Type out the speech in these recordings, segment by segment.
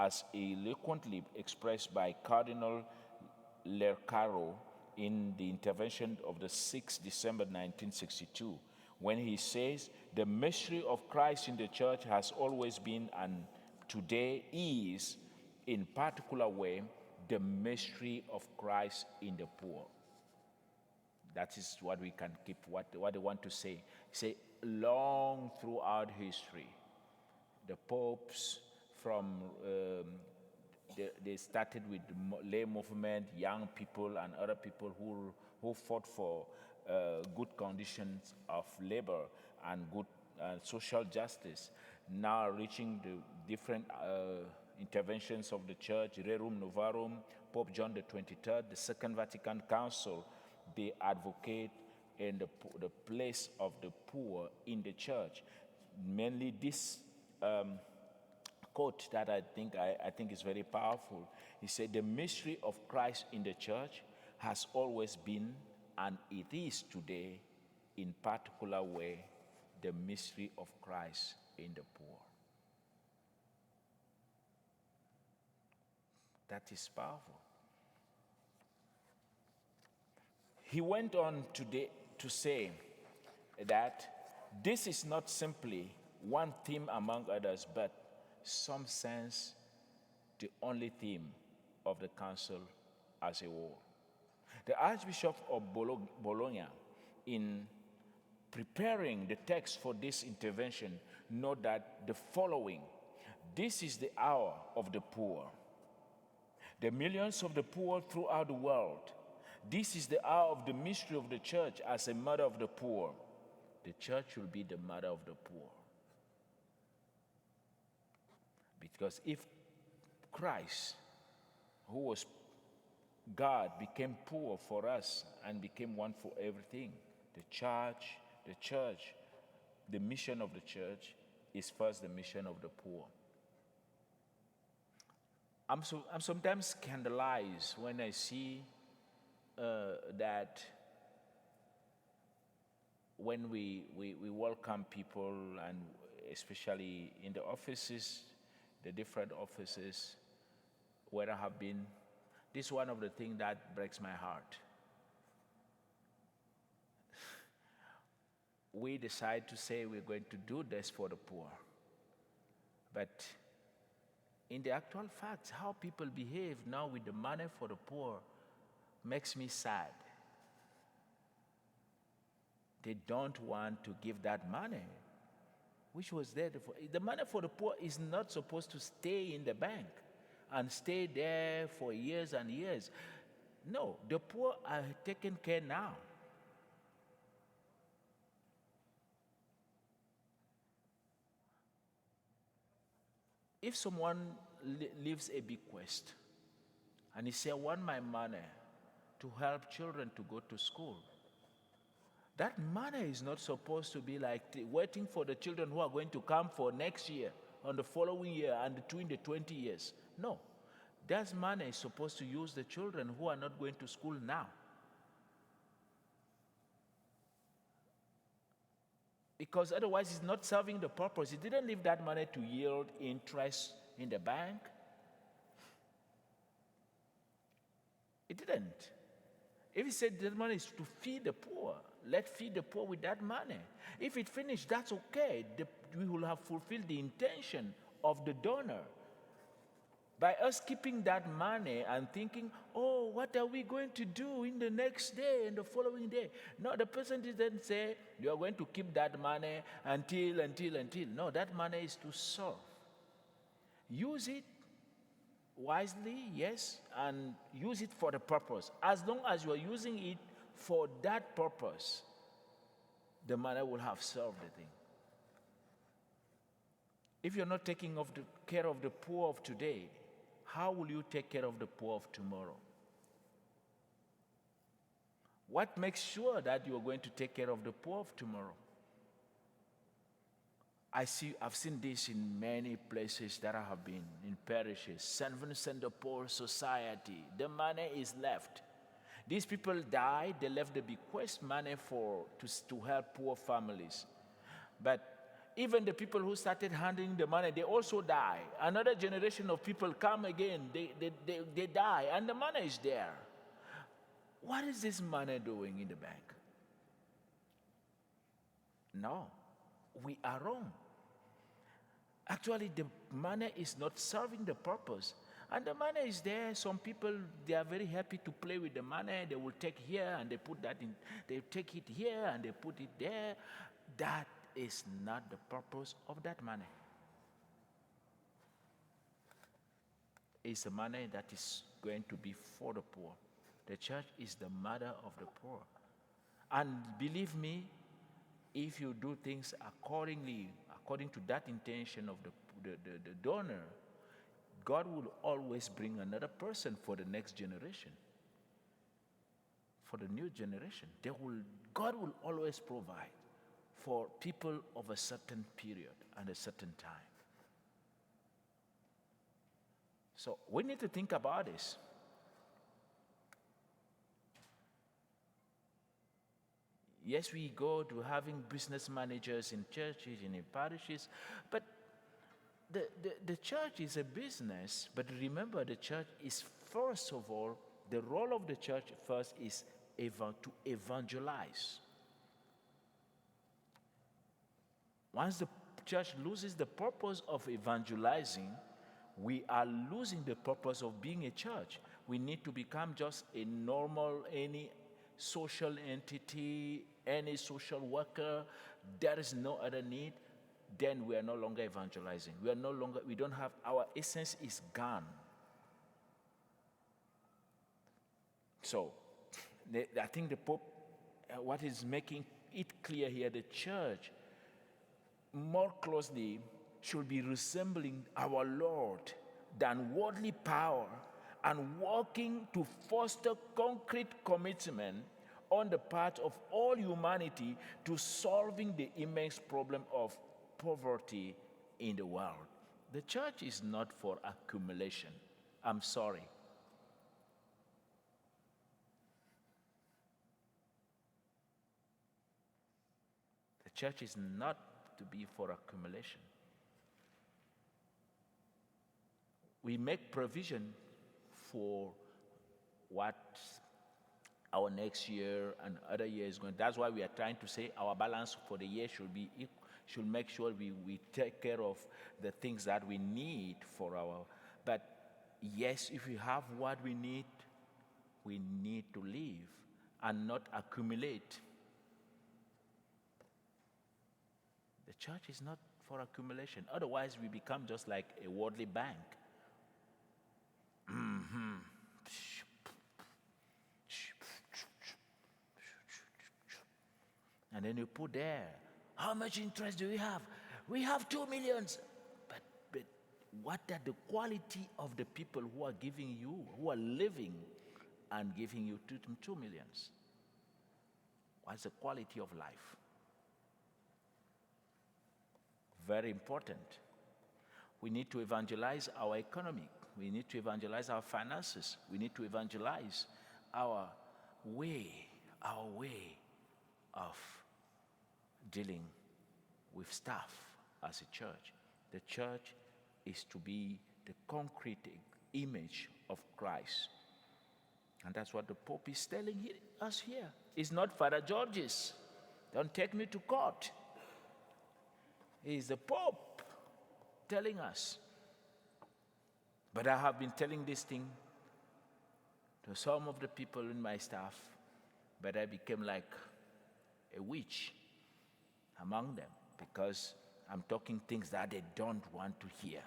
as eloquently expressed by Cardinal Lercaro in the intervention of the 6th December 1962, when he says, the mystery of Christ in the church has always been and today is, in particular way, the mystery of Christ in the poor. That is what we can keep, what they want to say. Say, long throughout history, the popes from, they started with the lay movement, young people and other people who fought for good conditions of labor and good social justice, now reaching the different interventions of the church, Rerum Novarum, Pope John the 23rd, the Second Vatican Council. They advocate in the place of the poor in the church. Mainly this quote that I think is very powerful. He said, the mystery of Christ in the church has always been, and it is today, in particular way, the mystery of Christ in the poor. That is powerful. He went on today to say that this is not simply one theme among others, but some sense the only theme of the council as a whole. The Archbishop of Bologna, in preparing the text for this intervention, note that the following: this is the hour of the poor. The millions of the poor throughout the world. This is the hour of the mystery of the church as a mother of the poor. The church will be the mother of the poor. Because if Christ, who was God, became poor for us and became one for everything, the mission of the church is first the mission of the poor. I'm sometimes scandalized when I see that when we welcome people, and especially in the offices, the different offices where I have been, this is one of the things that breaks my heart. We decide to say we're going to do this for the poor. But in the actual facts, how people behave now with the money for the poor makes me sad. They don't want to give that money, which was there. The money for the poor is not supposed to stay in the bank and stay there for years and years. No, the poor are taken care now. If someone leaves a bequest and he says, I want my money to help children to go to school, that money is not supposed to be like waiting for the children who are going to come for next year, on the following year, and between the 20 years. No, that money is supposed to use the children who are not going to school now. Because otherwise it's not serving the purpose. He didn't leave that money to yield interest in the bank. It didn't. If he said that money is to feed the poor, let's feed the poor with that money. If it finished, that's okay. We will have fulfilled the intention of the donor. By us keeping that money and thinking, oh, what are we going to do in the next day and the following day? No, the person didn't say, you are going to keep that money until. No, that money is to serve. Use it wisely, yes, and use it for the purpose. As long as you are using it for that purpose, the money will have served the thing. If you're not taking care of the poor of today, how will you take care of the poor of tomorrow? What makes sure that you are going to take care of the poor of tomorrow? I've seen this in many places that I have been, in parishes. St. Vincent de Paul Society, the money is left. These people died, they left the bequest money to help poor families. But even the people who started handling the money, they also die. Another generation of people come again, they die, and the money is there. What is this money doing in the bank? No, we are wrong. Actually, the money is not serving the purpose. And the money is there. Some people, they are very happy to play with the money. They will take here and they put that in, they take it here and they put it there. That is not the purpose of that money. It's the money that is going to be for the poor. The church is the mother of the poor. And believe me, if you do things accordingly, according to that intention of the donor, God will always bring another person for the next generation, for the new generation. God will always provide for people of a certain period and a certain time. So we need to think about this. Yes, we go to having business managers in churches and in parishes, but the church is a business. But remember, the church is, first of all, the role of the church first is to evangelize. Once the church loses the purpose of evangelizing, we are losing the purpose of being a church. We need to become just a normal, any social entity, any social worker. There is no other need. Then we are no longer evangelizing. We don't have, our essence is gone. So, I think the Pope, what is making it clear here, the church more closely should be resembling our Lord than worldly power, and working to foster concrete commitment on the part of all humanity to solving the immense problem of poverty in the world. The church is not for accumulation. I'm sorry. The church is not to be for accumulation. We make provision for what our next year and other years going. That's why we are trying to say our balance for the year should make sure we take care of the things that we need for our. But yes, if we have what we need to live and not accumulate. The church is not for accumulation. Otherwise, we become just like a worldly bank. And then you put there, how much interest do we have? We have 2 million. But what are the quality of the people who are giving you, who are living and giving you 2 million? What's the quality of life? Very important. We need to evangelize our economy. We need to evangelize our finances. We need to evangelize our way of dealing with stuff as a church. The church is to be the concrete image of Christ. And that's what the Pope is telling us here. It's not Father George's. Don't take me to court. It's the Pope telling us. But I have been telling this thing to some of the people in my staff, but I became like a witch among them because I'm talking things that they don't want to hear.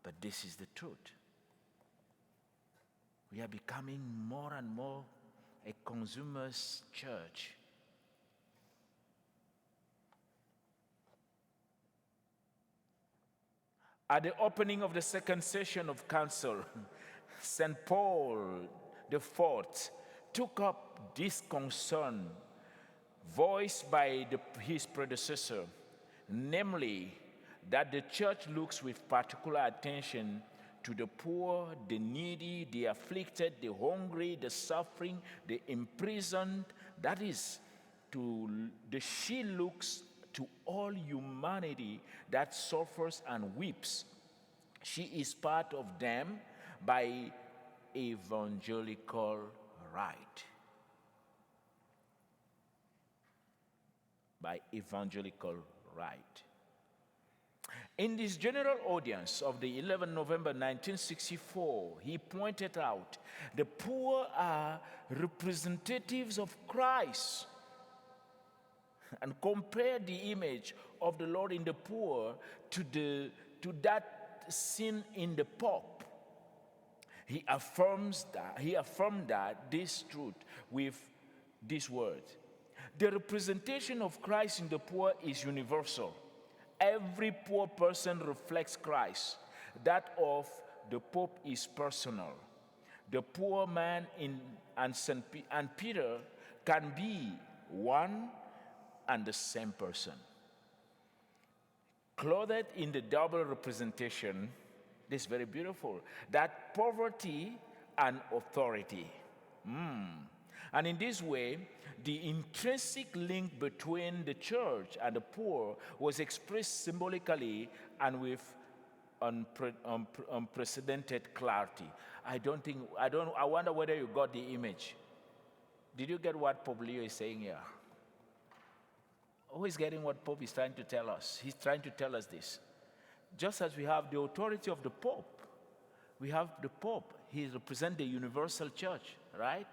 But this is the truth. We are becoming more and more a consumer's church. At the opening of the second session of council, St. Paul IV took up this concern voiced by his predecessor, namely that the church looks with particular attention to the poor, the needy, the afflicted, the hungry, the suffering, the imprisoned. That is, she looks to all humanity that suffers and weeps. She is part of them by evangelical right. By evangelical right. In this general audience of the 11th November 1964, he pointed out the poor are representatives of Christ and compared the image of the Lord in the poor to that seen in the Pope. He affirmed that this truth with these words: the representation of Christ in the poor is universal. Every poor person reflects Christ. That of the Pope is personal. The poor man and Peter can be one and the same person. Clothed in the double representation, this is very beautiful, that poverty and authority. And in this way, the intrinsic link between the church and the poor was expressed symbolically and with unprecedented clarity. I wonder whether you got the image. Did you get what Pope Leo is saying here? Who is getting what Pope is trying to tell us? He's trying to tell us this. Just as we have the authority of the Pope, we have the Pope. He represents the universal church, right?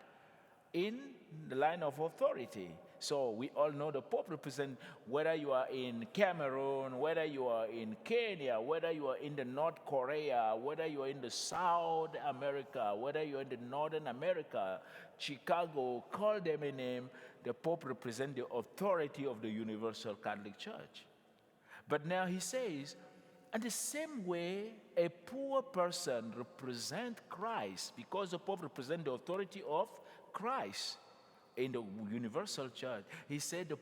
In the line of authority. So we all know the Pope represents, whether you are in Cameroon, whether you are in Kenya, whether you are in the North Korea, whether you are in the South America, whether you are in the Northern America, Chicago, call them a name, the Pope represents the authority of the Universal Catholic Church. But now he says, in the same way, a poor person represents Christ because the Pope represents the authority of Christ in the universal church. He said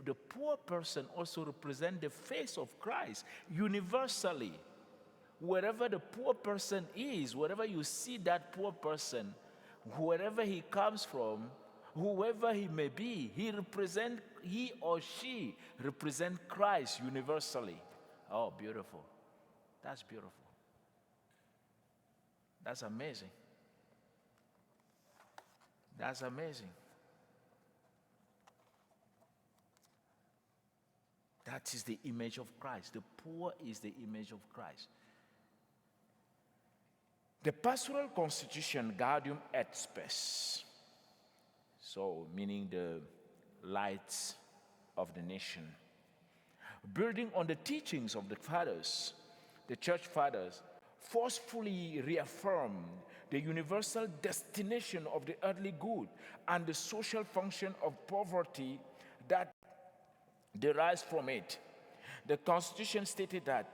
the poor person also represents the face of Christ universally. Wherever the poor person is, wherever you see that poor person, wherever he comes from, whoever he may be, he or she represents Christ universally. Oh, beautiful. That's beautiful. That's amazing. That's amazing. That is the image of Christ. The poor is the image of Christ. The pastoral constitution, Gaudium et Spes, so meaning the lights of the nation, building on the teachings of the fathers, the church fathers, forcefully reaffirmed the universal destination of the earthly good and the social function of poverty that derives from it. The Constitution stated that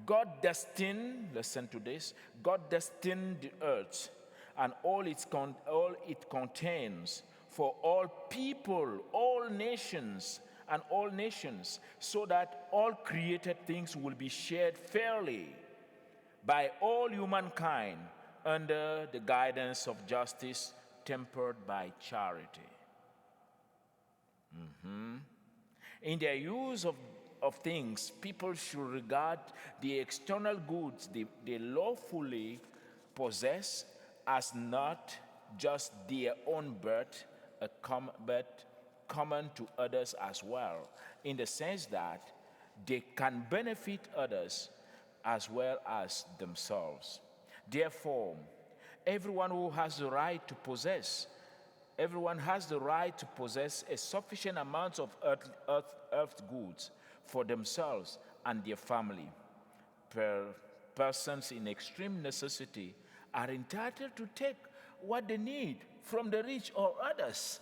God destined, listen to this, God destined the earth and all it contains for all people, all nations, so that all created things will be shared fairly by all humankind under the guidance of justice tempered by charity. In their use of things, people should regard the external goods they lawfully possess as not just their own but common to others as well, in the sense that they can benefit others as well as themselves. Therefore, everyone has the right to possess a sufficient amount of earth goods for themselves and their family. Persons in extreme necessity are entitled to take what they need from the rich or others.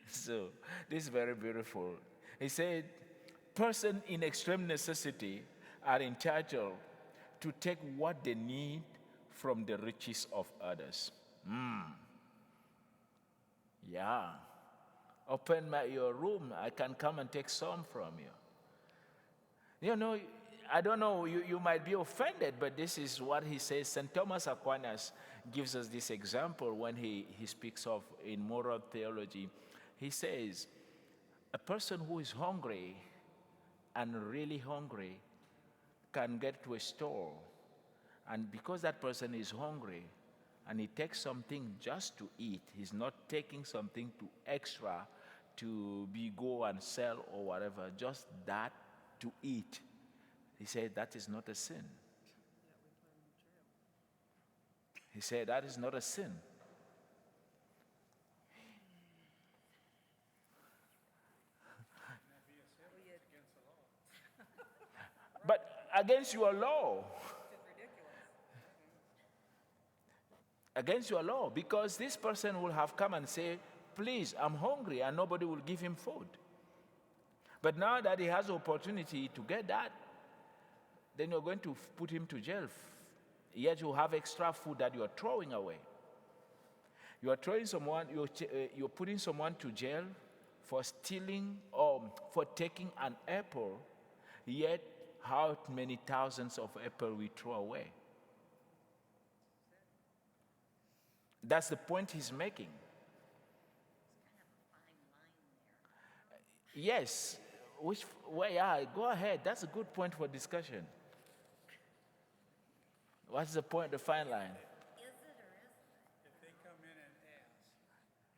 So, this is very beautiful. He said, persons in extreme necessity are entitled to take what they need from the riches of others. Yeah. Open your room. I can come and take some from you. You know, I don't know, you might be offended, but this is what he says. St. Thomas Aquinas gives us this example when he speaks of in moral theology. He says, A person who is hungry and really hungry can get to a store, and because that person is hungry and he takes something just to eat, he's not taking something to extra to be go and sell or whatever, just that to eat. He said that is not a sin. He said that is not a sin. But against your law, against your law, because this person will have come and say, please, I'm hungry, and nobody will give him food. But now that he has opportunity to get that, then you're going to put him to jail. Yet you have extra food that you're throwing away. You are throwing someone, you're putting someone to jail for stealing or for taking an apple, yet how many thousands of apples we throw away. That's the point he's making. Yes, yeah, go ahead. That's a good point for discussion. What's the point, the fine line? Is it or isn't it? If they come in and ask,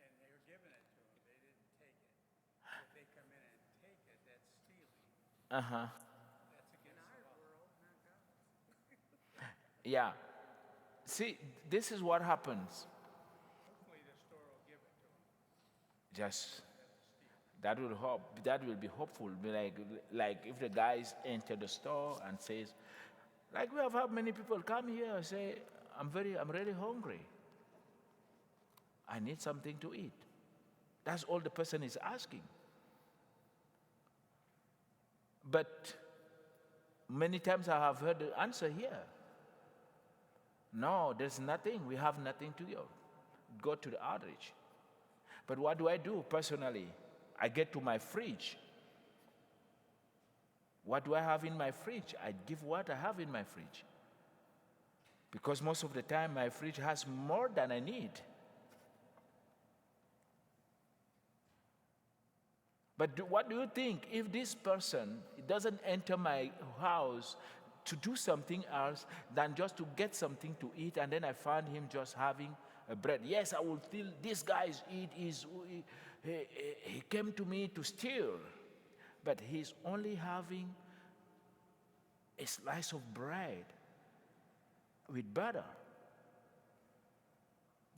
and they're giving it to them, they didn't take it. If they come in and take it, that's stealing. Uh-huh. That's against the law. Yeah. See, this is what happens. Hopefully the store will give it to them. Just that will hope. That will be hopeful. Be like if the guys enter the store and says, like we have had many people come here and say, I'm really hungry. I need something to eat. That's all the person is asking. But many times I have heard the answer here. No, there's nothing. We have nothing to give. Go to the outreach. But what do I do personally? I get to my fridge. What do I have in my fridge? I give what I have in my fridge. Because most of the time my fridge has more than I need. But what do you think if this person doesn't enter my house to do something else than just to get something to eat, and then I find him just having a bread? Yes, I will feel this guy's he came to me to steal, but he's only having a slice of bread with butter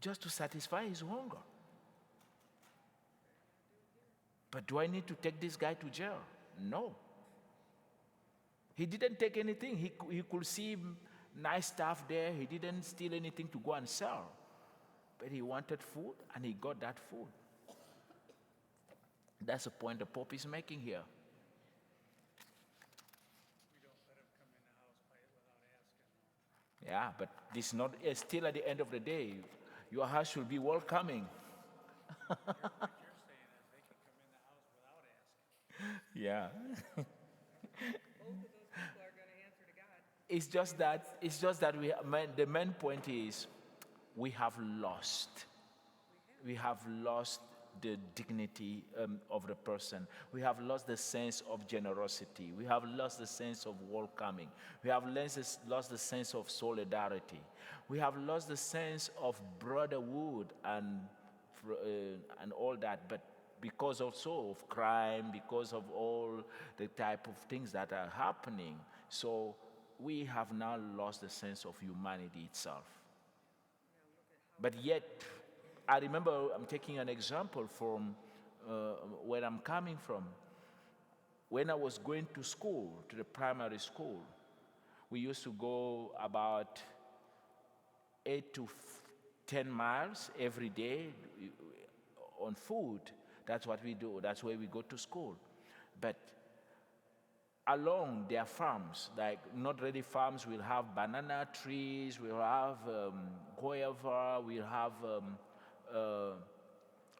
just to satisfy his hunger. But do I need to take this guy to jail? No. He didn't take anything. He could see nice stuff there. He didn't steal anything to go and sell. But he wanted food, and he got that food. That's the point the Pope is making here. We don't let them come in the house without asking. Yeah, but this is not still at the end of the day. Your house should be welcoming. What you're saying is they can come in the house without asking. Yeah. Both of those people are going to answer to God. It's just that the main point is we have lost. We have lost the dignity of the person. We have lost the sense of generosity. We have lost the sense of welcoming. We have lost the sense of solidarity. We have lost the sense of brotherhood and all that. But because also of crime, because of all the type of things that are happening, so we have now lost the sense of humanity itself. But yet, I remember, I'm taking an example from where I'm coming from. When I was going to school, to the primary school, we used to go about 8 to 10 miles every day on foot. That's what we do. That's where we go to school. But along their farms, like not really farms, we'll have banana trees, we'll have guava, we'll have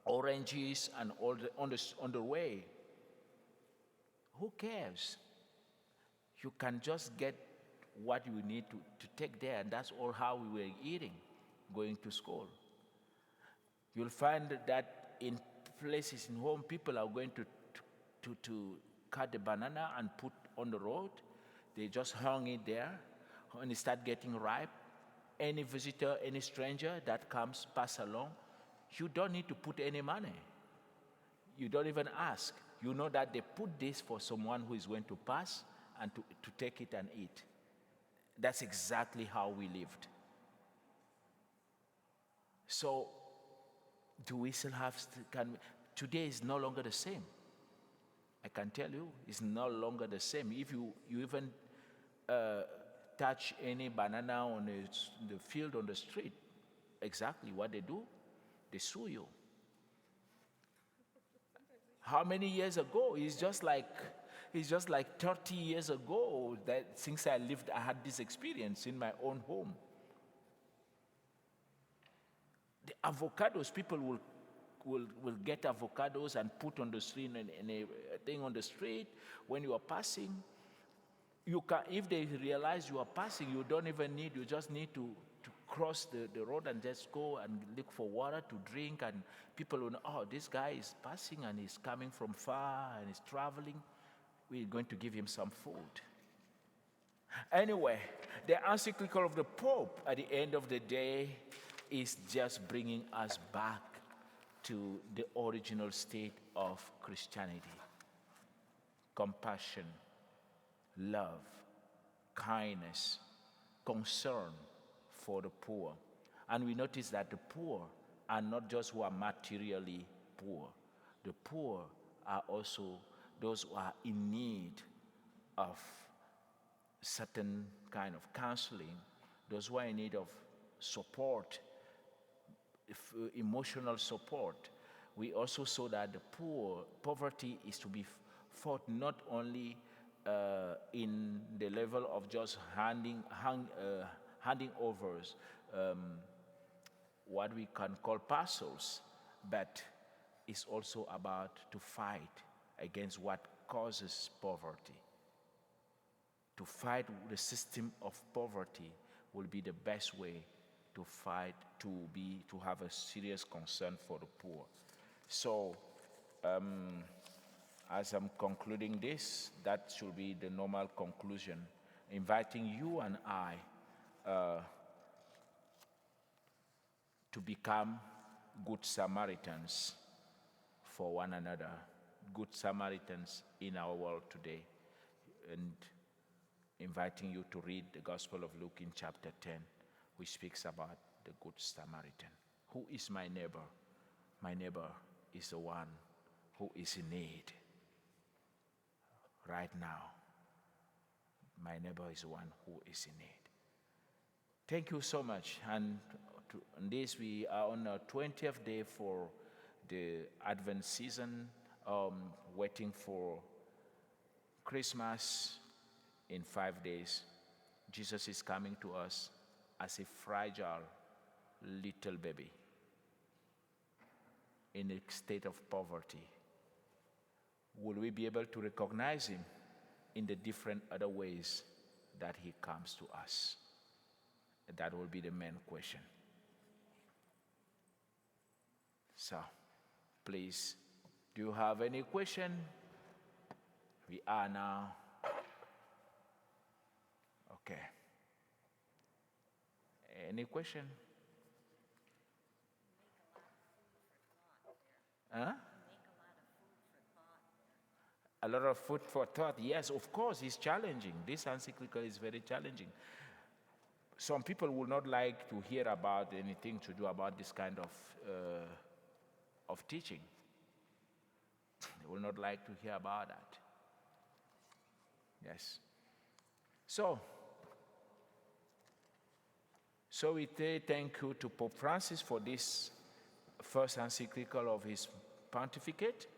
oranges, and all on the way. Who cares? You can just get what you need to take there, and that's all how we were eating, going to school. You'll find that in places in home, people are going to to cut the banana and put on the road. They just hung it there. When it start getting ripe, any visitor, any stranger that comes, pass along, you don't need to put any money. You don't even ask. You know that they put this for someone who is going to pass and to take it and eat. That's exactly how we lived. So, do we still have, today is no longer the same. I can tell you, it's no longer the same. If you even touch any banana on the field, on the street, exactly what they do, they sue you. How many years ago? It's just like 30 years ago that since I had this experience in my own home. The avocados, people will get avocados and put on the street and a thing on the street when you are passing. You can, if they realize you are passing, you don't even need, you just need to cross the road and just go and look for water to drink, and people will know, oh, this guy is passing and he's coming from far and he's traveling. We're going to give him some food. Anyway, the encyclical of the Pope at the end of the day is just bringing us back to the original state of Christianity. Compassion, love, kindness, concern for the poor. And we notice that the poor are not just who are materially poor. The poor are also those who are in need of certain kind of counseling, those who are in need of support, emotional support. We also saw that the poverty is to be fought not only in the level of just handing overs what we can call parcels, but it's also about to fight against what causes poverty. To fight the system of poverty will be the best way to fight, to have a serious concern for the poor. So, as I'm concluding this, that should be the normal conclusion, inviting you and I to become good Samaritans for one another, good Samaritans in our world today, and inviting you to read the Gospel of Luke in chapter 10, which speaks about the Good Samaritan. Who is my neighbor? My neighbor is the one who is in need right now. My neighbor is the one who is in need. Thank you so much. And on this, we are on our 20th day for the Advent season, waiting for Christmas. In 5 days, Jesus is coming to us as a fragile little baby in a state of poverty. Will we be able to recognize him in the different other ways that he comes to us? That will be the main question. So, please, do you have any question? We are now. Okay. Any question? Huh? A lot of food for thought. Yes, of course, it's challenging. This encyclical is very challenging. Some people will not like to hear about anything to do about this kind of teaching. They will not like to hear about that. Yes. So we say thank you to Pope Francis for this first encyclical of his pontificate,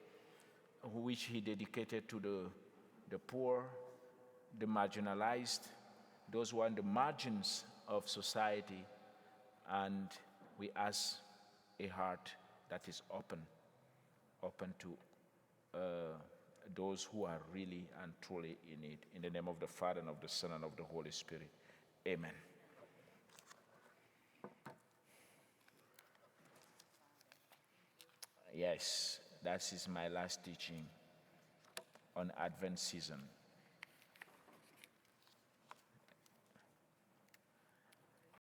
which he dedicated to the poor, the marginalized, those who are on the margins of society, and we ask a heart that is open to those who are really and truly in need. In the name of the Father, and of the Son, and of the Holy Spirit. Amen. Yes, that is my last teaching. on Advent season.